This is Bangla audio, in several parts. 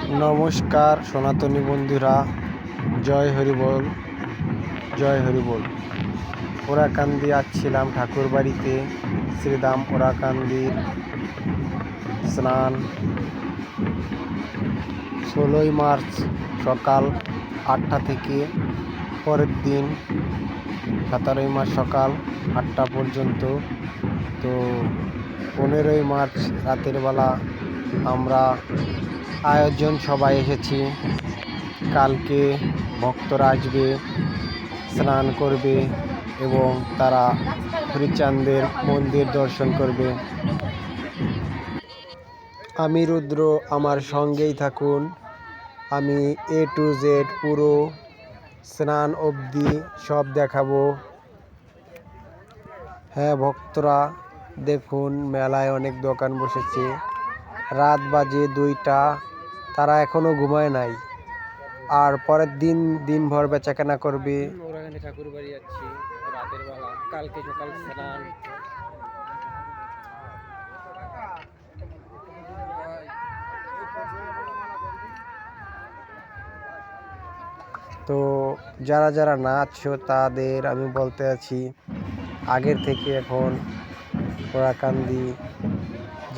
নমস্কার সনাতনী বন্ধুরা, জয় হরিবোল। জয় হরিবোল। ওরাকান্দি আসছিলাম ঠাকুর বাড়িতে, শ্রীধাম ওরাকান্দির স্নান 16ই মার্চ সকাল 8টা থেকে পরের দিন 17ই মার্চ সকাল 8টা পর্যন্ত। তো 15ই মার্চ রাতের বেলা আমরা আয়োজন সবাই এসেছি। কালকে ভক্তরা আসবে, স্নান করবে এবং তারা হরিচাঁদের মন্দির দর্শন করবে। আমি রুদ্র, আমার সঙ্গেই থাকুন। আমি A to Z পুরো স্নান অবধি সব দেখাবো। হ্যাঁ ভক্তরা, দেখুন মেলায় অনেক দোকান বসেছে। রাত বাজে 2টা, তারা এখনো ঘুমায় নাই। আর পরের দিন দিনভর বেচাকেনা করবে। ওরাকান্দি ঠাকুর বাড়ি যাচ্ছি রাতের বেলা, কালকে সকাল স্নান। তো যারা যারা না আছো তাদের আমি বলতে আছি, আগের থেকে এখন ওরাকান্দি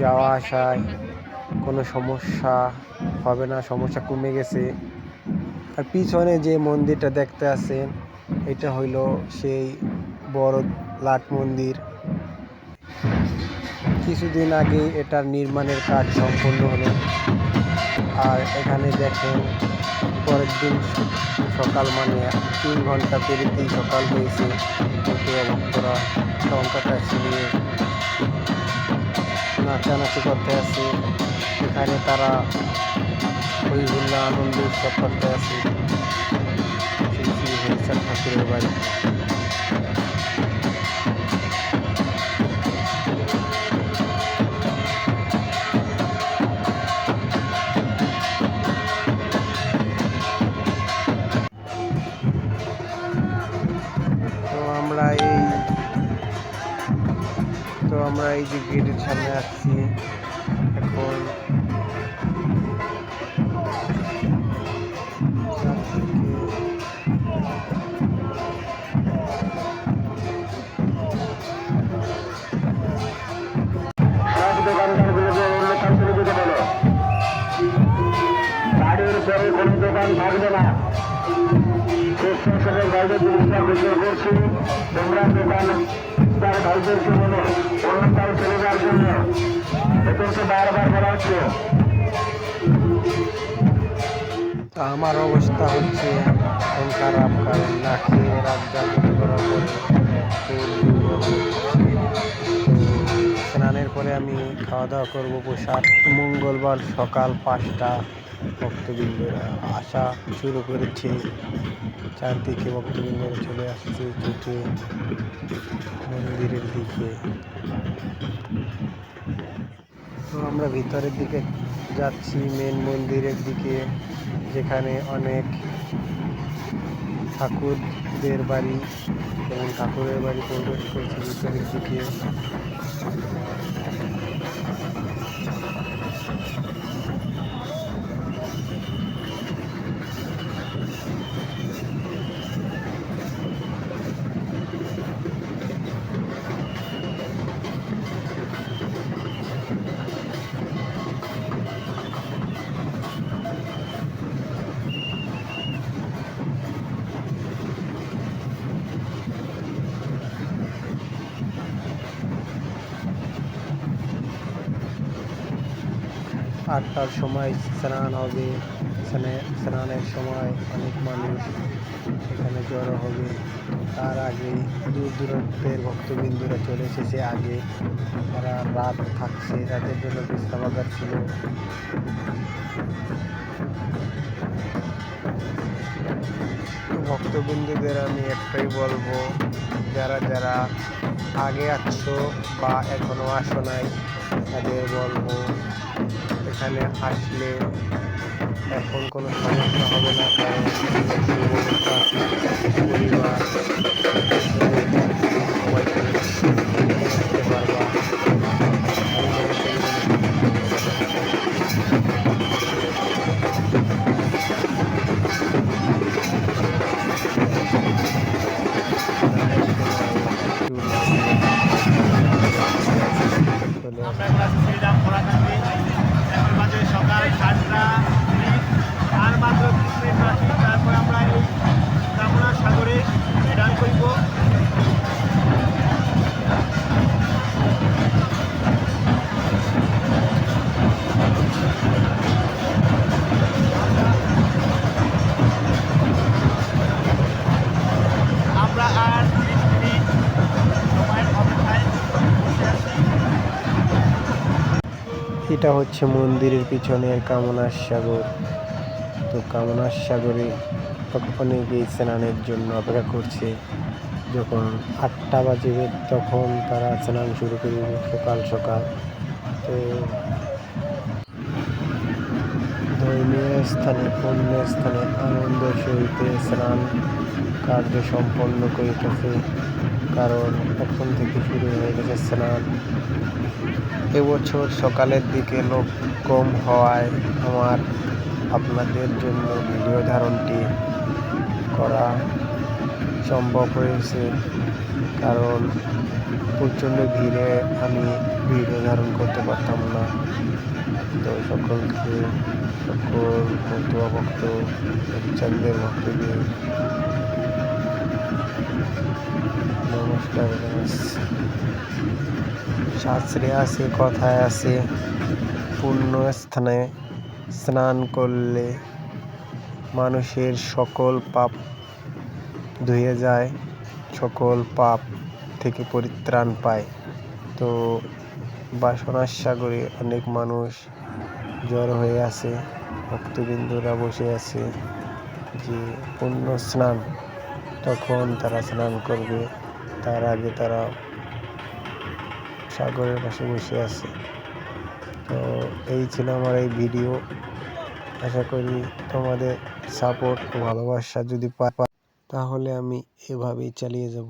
যাওয়া আসায় কোনো সমস্যা হবে না, সমস্যা কমে গেছে। আর পিছনে যে মন্দিরটা দেখতে আছেন, এটা হইল সেই বড় লাট মন্দির। কিছুদিন আগে এটার নির্মাণের কাজ সম্পূর্ণ হলো। আর এখানে দেখেন পরের দিন সকাল মানে 3 ঘন্টা পেরিতেই সকাল হয়েছে। ভক্তরা টঙ্কা কাছে নিয়ে নাচানাচি করতে আছে। এখানে তারা হই হুল্লা আনন্দ উৎসব করতে আছে। শ্রী হরিচাঁদ ঠাকুরের বাড়ি। আমরা এই যে গেটের সামনে আসছি এখন। বাড়ির পরে কোনো দোকান থাকবে না। প্রশাসনের বাইরে জিনিসটা বিচার করছি, তোমরা দোকান তার ভাইদেরকে বলো অন্যটাও চলে যাওয়ার জন্য। এদেরকে বারবার বলা হচ্ছে। আমার অবস্থা হচ্ছে এখন খারাপ, কারণ না খেয়ে রাত জাগরণ করার পরে স্নানের পরে আমি খাওয়া দাওয়া করবো প্রসাদ। মঙ্গলবার সকাল 5টা ভক্তবৃন্দরা আসা শুরু করেছে। চারদিকে ভক্তবৃন্দরা চলে আসছে ছুটে মন্দিরের দিকে। তো আমরা ভিতরের দিকে যাচ্ছি, মেন মন্দিরের দিকে, যেখানে অনেক ঠাকুরদের বাড়ি এবং ঠাকুরের বাড়ি প্রবেশ করছি ভিতরের দিকে। আটটার সময় স্নান হবে। স্নানের সময় অনেক মানুষ এখানে জড়ো হবে। তার আগে দূর দূরান্তের ভক্তবৃন্দরা চলে এসেছে আগে। তারা রাত থাকছে, তাদের জন্য বিশ্রামাগার ছিল। ভক্তবৃন্দদের আমি একটাই বলবো, যারা যারা আগে আসছো বা এখনো আসো নাই, তাদের বলবো এখানে আসলে এখন কোনো সমস্যা হবে না, কারণ পরিবার সবাইকে দেখতে পারবা। আমি মনে করি এটা হচ্ছে মন্দিরের পিছনের কামনার সাগর। তো কামনার সাগরে অনেকেই স্নানের জন্য অপেক্ষা করছে। যখন 8টা বাজবে তখন তারা স্নান শুরু করবে সকাল সকাল। তো ধর্মীয় স্থানে অন্য স্থানে আনন্দ সহিত স্নান কার্য সম্পন্ন করিতেছে, কারণ এখন থেকে শুরু হয়ে গেছে স্নান। এবছর সকালের দিকে লোক কম হওয়ায় আমার আপনাদের জন্য ভিডিও ধারণটি করা সম্ভব হয়েছে, কারণ প্রচণ্ড ভিড়ে আমি ভিডিও ধারণ করতে পারতাম না। তো সকল বন্ধু ভক্ত চান্দের ভক্তদের নমস্কার জানাচ্ছি। শাস্ত্রে আছে, কথায় আছে, পুণ্য স্থানে স্নান করলে মানুষের সকল পাপ ধুয়ে যায়, সকল পাপ থেকে পরিত্রাণ পায়। তো বাসনার সাগরে অনেক মানুষ জড়ো হয়ে আছে, ভক্তবৃন্দরা বসে আছে যে পুণ্য স্নান, তখন তারা স্নান করবে। তার আগে তারা সাগরের পাশে বসে আছে। তো এই ছিল আমার এই ভিডিও। আশা করি তোমাদের সাপোর্ট ও ভালোবাসা যদি পাই তাহলে আমি এভাবেই চালিয়ে যাব।